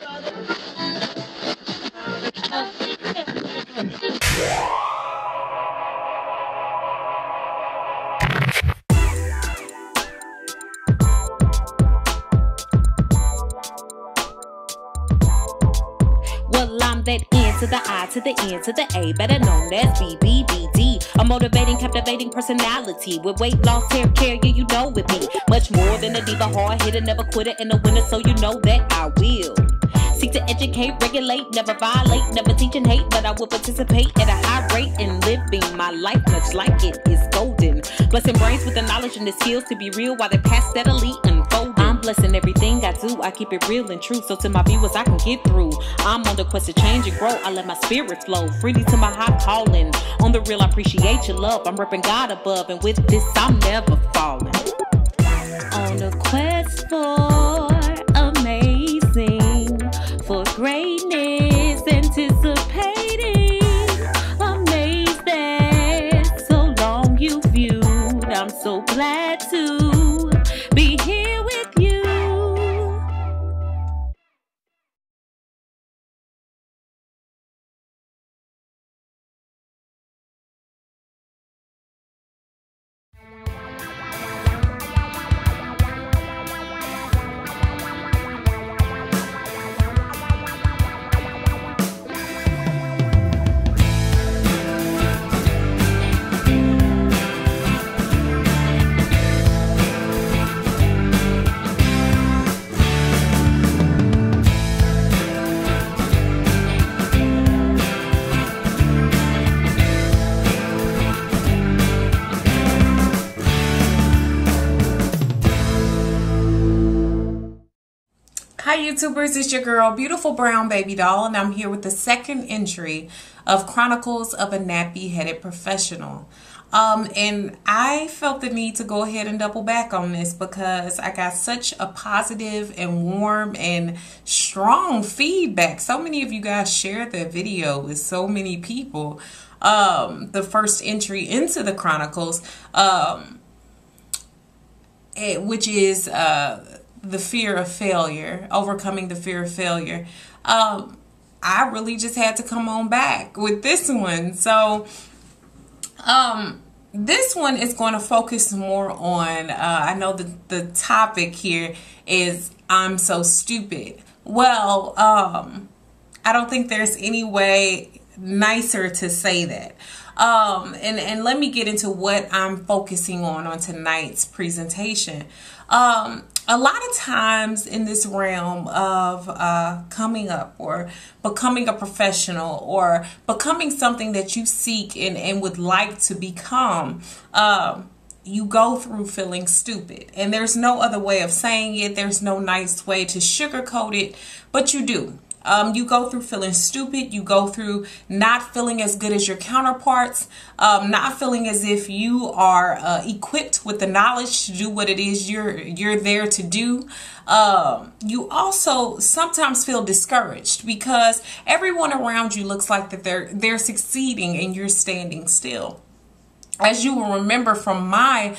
Well, I'm that N to the I to the N to the A, better known as BBBD. A motivating, captivating personality with weight loss, hair care, yeah, you know with me. Much more than a diva, hard hitter, never quitter, and a winner, so you know that I will. Seek to educate, regulate, never violate, never teach and hate, but I will participate at a high rate in living my life much like it is golden. Blessing brains with the knowledge and the skills to be real while they pass steadily unfolding. I'm blessing everything I do, I keep it real and true, so to my viewers I can get through. I'm on the quest to change and grow, I let my spirit flow freely to my high calling. On the real, I appreciate your love, I'm repping God above, and with this I'm never falling. On a quest for amazing, for greatness, anticipating, amazed that so long you viewed. I'm so glad to be here with you. Hi YouTubers, it's your girl, Beautiful Brown Baby Doll, and I'm here with the second entry of Chronicles of a Nappy-Headed Professional. And I felt the need to go ahead and double back on this because I got such a positive and warm and strong feedback. So many of you guys shared that video with so many people. The first entry into the Chronicles, which is the fear of failure, overcoming the fear of failure. I really just had to come on back with this one. So this one is going to focus more on, I know the topic here is I'm so stupid. Well, I don't think there's any way nicer to say that. And let me get into what I'm focusing on tonight's presentation. A lot of times in this realm of coming up or becoming a professional or becoming something that you seek and would like to become, you go through feeling stupid. And there's no other way of saying it. There's no nice way to sugarcoat it, but you do. You go through feeling stupid. You go through not feeling as good as your counterparts, not feeling as if you are equipped with the knowledge to do what it is you're there to do. You also sometimes feel discouraged because everyone around you looks like that they're succeeding and you're standing still. As you will remember from my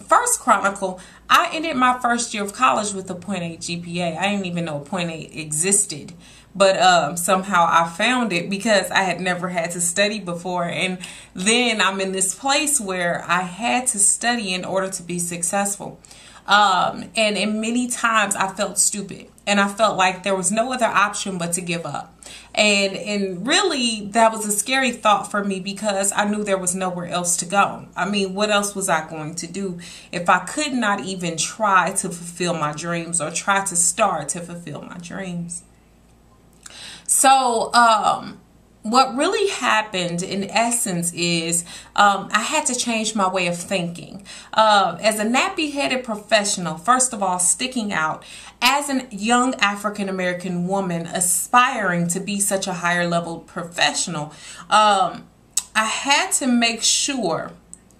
first chronicle, I ended my first year of college with a 0.8 GPA. I didn't even know a 0.8 existed, but somehow I found it because I had never had to study before. And then I'm in this place where I had to study in order to be successful. And many times I felt stupid and I felt like there was no other option but to give up. And really that was a scary thought for me because I knew there was nowhere else to go. I mean, what else was I going to do if I could not even try to fulfill my dreams or try to start to fulfill my dreams? So, what really happened in essence is I had to change my way of thinking. As a nappy-headed professional, first of all, sticking out as a young African-American woman aspiring to be such a higher level professional, I had to make sure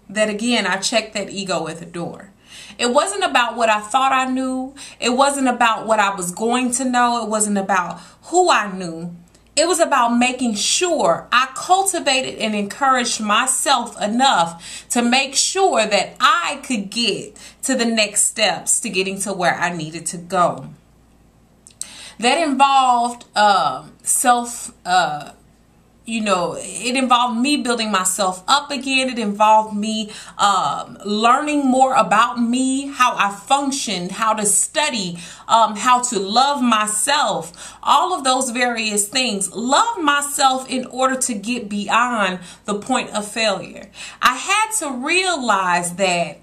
that, again, I checked that ego at the door. It wasn't about what I thought I knew. It wasn't about what I was going to know. It wasn't about who I knew. It was about making sure I cultivated and encouraged myself enough to make sure that I could get to the next steps to getting to where I needed to go. that involved it involved me building myself up again. It involved me learning more about me, how I functioned, how to study, how to love myself, all of those various things. Love myself in order to get beyond the point of failure. I had to realize that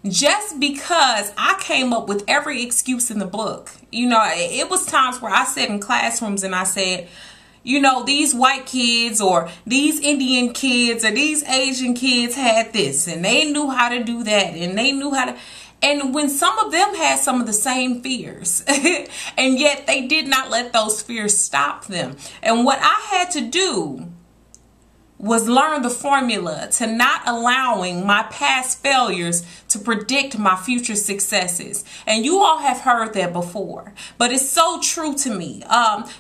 just because I came up with every excuse in the book, it was times where I sat in classrooms and I said, these white kids or these Indian kids or these Asian kids had this and they knew how to do that and they knew how to. And when some of them had some of the same fears and yet they did not let those fears stop them. And what I had to do was learn the formula to not allowing my past failures to predict my future successes. And you all have heard that before, but it's so true to me.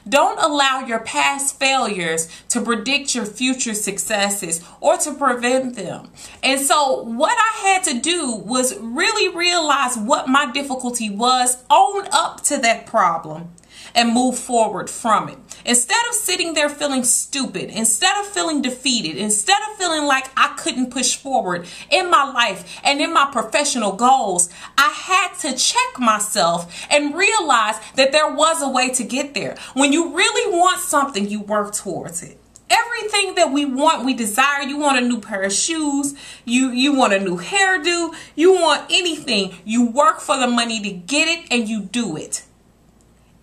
Don't allow your past failures to predict your future successes or to prevent them. And so what I had to do was really realize what my difficulty was, own up to that problem, and move forward from it. Instead of sitting there feeling stupid, instead of feeling defeated, instead of feeling like I couldn't push forward in my life and in my professional goals, I had to check myself and realize that there was a way to get there. When you really want something, you work towards it. Everything that we want, we desire. You want a new pair of shoes, you want a new hairdo, you want anything. You work for the money to get it and you do it.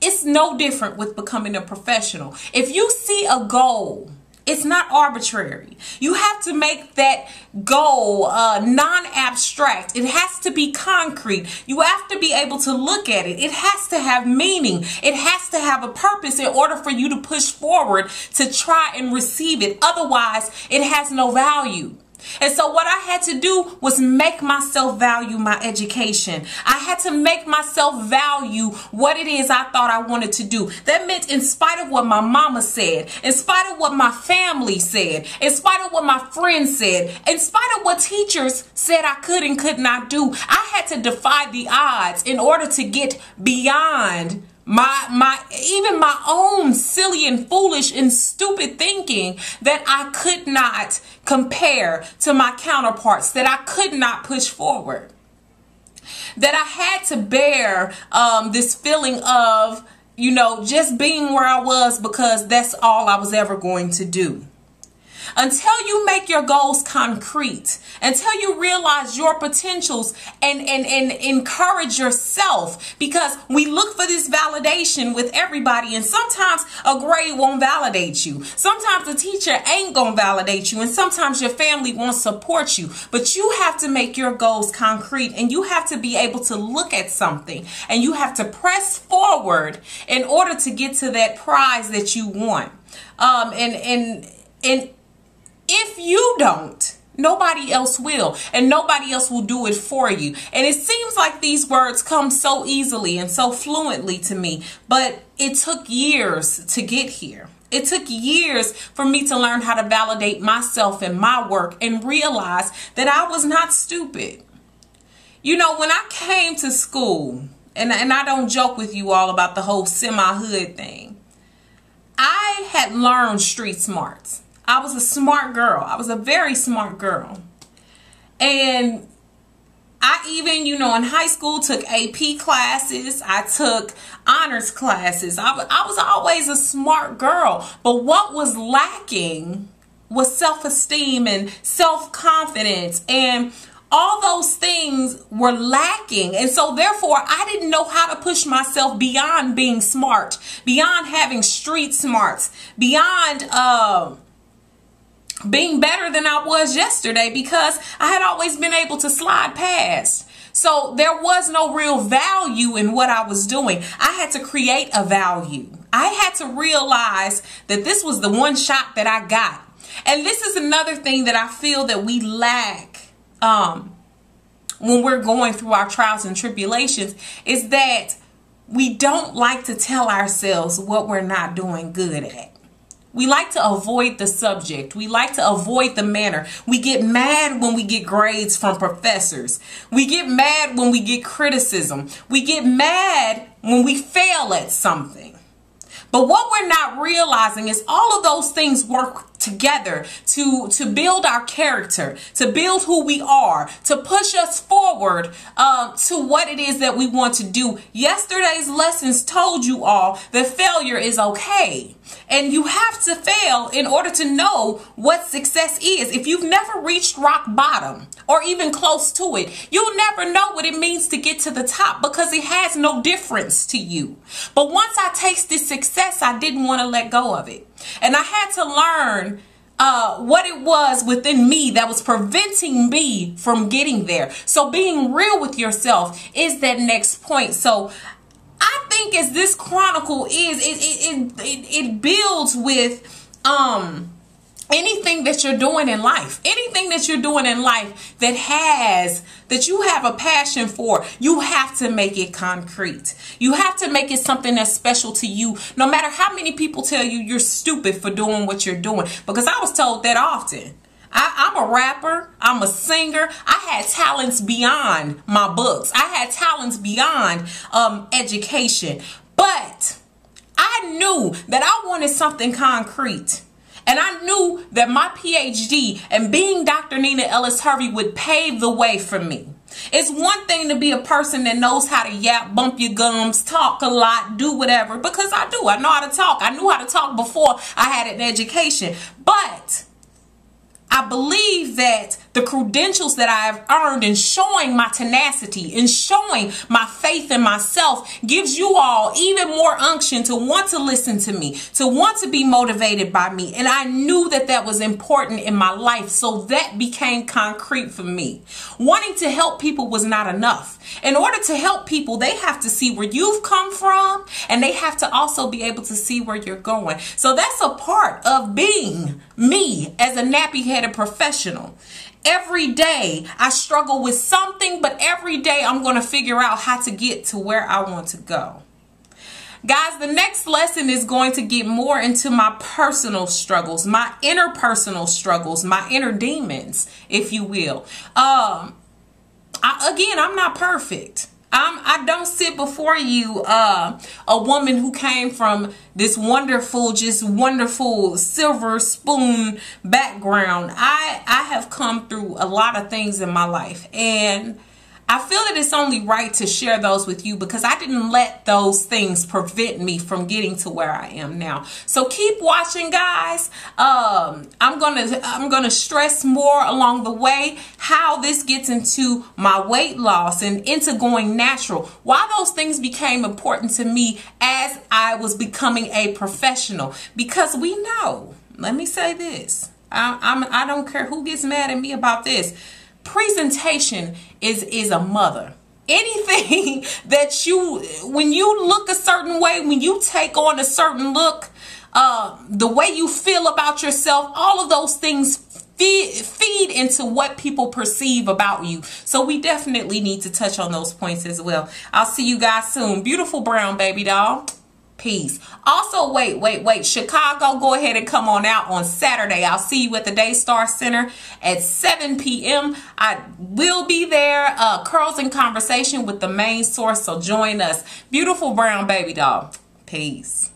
It's no different with becoming a professional. If you see a goal, it's not arbitrary. You have to make that goal non-abstract. It has to be concrete. You have to be able to look at it. It has to have meaning. It has to have a purpose in order for you to push forward to try and receive it. Otherwise, it has no value. And so what I had to do was make myself value my education. I had to make myself value what it is I thought I wanted to do. That meant in spite of what my mama said, in spite of what my family said, in spite of what my friends said, in spite of what teachers said I could and could not do, I had to defy the odds in order to get beyond even my own silly and foolish and stupid thinking that I could not compare to my counterparts, that I could not push forward, that I had to bear this feeling of, just being where I was because that's all I was ever going to do. Until you make your goals concrete, until you realize your potentials and encourage yourself, because we look for this validation with everybody, and sometimes a grade won't validate you. Sometimes a teacher ain't gonna validate you, and sometimes your family won't support you. But you have to make your goals concrete, and you have to be able to look at something, and you have to press forward in order to get to that prize that you want. And if you don't, nobody else will, and nobody else will do it for you. And it seems like these words come so easily and so fluently to me, but it took years to get here. It took years for me to learn how to validate myself and my work and realize that I was not stupid. When I came to school, and I don't joke with you all about the whole semi-hood thing, I had learned street smarts. I was a smart girl. I was a very smart girl. And I even, in high school took AP classes. I took honors classes. I was always a smart girl. But what was lacking was self-esteem and self-confidence, and all those things were lacking. And so therefore, I didn't know how to push myself beyond being smart, beyond having street smarts, beyond being better than I was yesterday, because I had always been able to slide past. So there was no real value in what I was doing. I had to create a value. I had to realize that this was the one shot that I got. And this is another thing that I feel that we lack when we're going through our trials and tribulations, is that we don't like to tell ourselves what we're not doing good at. We like to avoid the subject. We like to avoid the manner. We get mad when we get grades from professors. We get mad when we get criticism. We get mad when we fail at something. But what we're not realizing is all of those things work together to build our character, to build who we are, to push us forward to what it is that we want to do. Yesterday's lessons told you all that failure is okay. And you have to fail in order to know what success is. If you've never reached rock bottom or even close to it, you'll never know what it means to get to the top because it has no difference to you. But once I tasted success, I didn't want to let go of it. And I had to learn what it was within me that was preventing me from getting there. So being real with yourself is that next point. So I think as this chronicle is, it builds with anything that you're doing in life. Anything that you're doing in life that you have a passion for, you have to make it concrete. You have to make it something that's special to you, no matter how many people tell you you're stupid for doing what you're doing. Because I was told that often. I'm a rapper. I'm a singer. I had talents beyond my books. I had talents beyond education. But I knew that I wanted something concrete. And I knew that my PhD and being Dr. Nina Ellis Harvey would pave the way for me. It's one thing to be a person that knows how to yap, bump your gums, talk a lot, do whatever. Because I do. I know how to talk. I knew how to talk before I had an education. But I believe that the credentials that I have earned in showing my tenacity, in showing my faith in myself, gives you all even more unction to want to listen to me, to want to be motivated by me. And I knew that that was important in my life. So that became concrete for me. Wanting to help people was not enough. In order to help people, they have to see where you've come from, and they have to also be able to see where you're going. So that's a part of being me as a nappy-headed professional. Every day I struggle with something, but every day I'm going to figure out how to get to where I want to go. Guys, the next lesson is going to get more into my personal struggles, my interpersonal struggles, my inner demons, if you will. Again, I'm not perfect. I don't sit before you a woman who came from this wonderful, just wonderful silver spoon background. I have come through a lot of things in my life, and I feel that it's only right to share those with you because I didn't let those things prevent me from getting to where I am now. So keep watching, guys. I'm gonna stress more along the way how this gets into my weight loss and into going natural. Why those things became important to me as I was becoming a professional. Because we know, let me say this. I don't care who gets mad at me about this. Presentation is a mother. Anything that when you look a certain way, when you take on a certain look, the way you feel about yourself, all of those things feed into what people perceive about you. So we definitely need to touch on those points as well. I'll see you guys soon. Beautiful brown baby doll. Peace. Also, wait. Chicago, go ahead and come on out on Saturday. I'll see you at the Daystar Center at 7 p.m. I will be there. Curls in Conversation with the main source. So join us. Beautiful brown baby doll. Peace.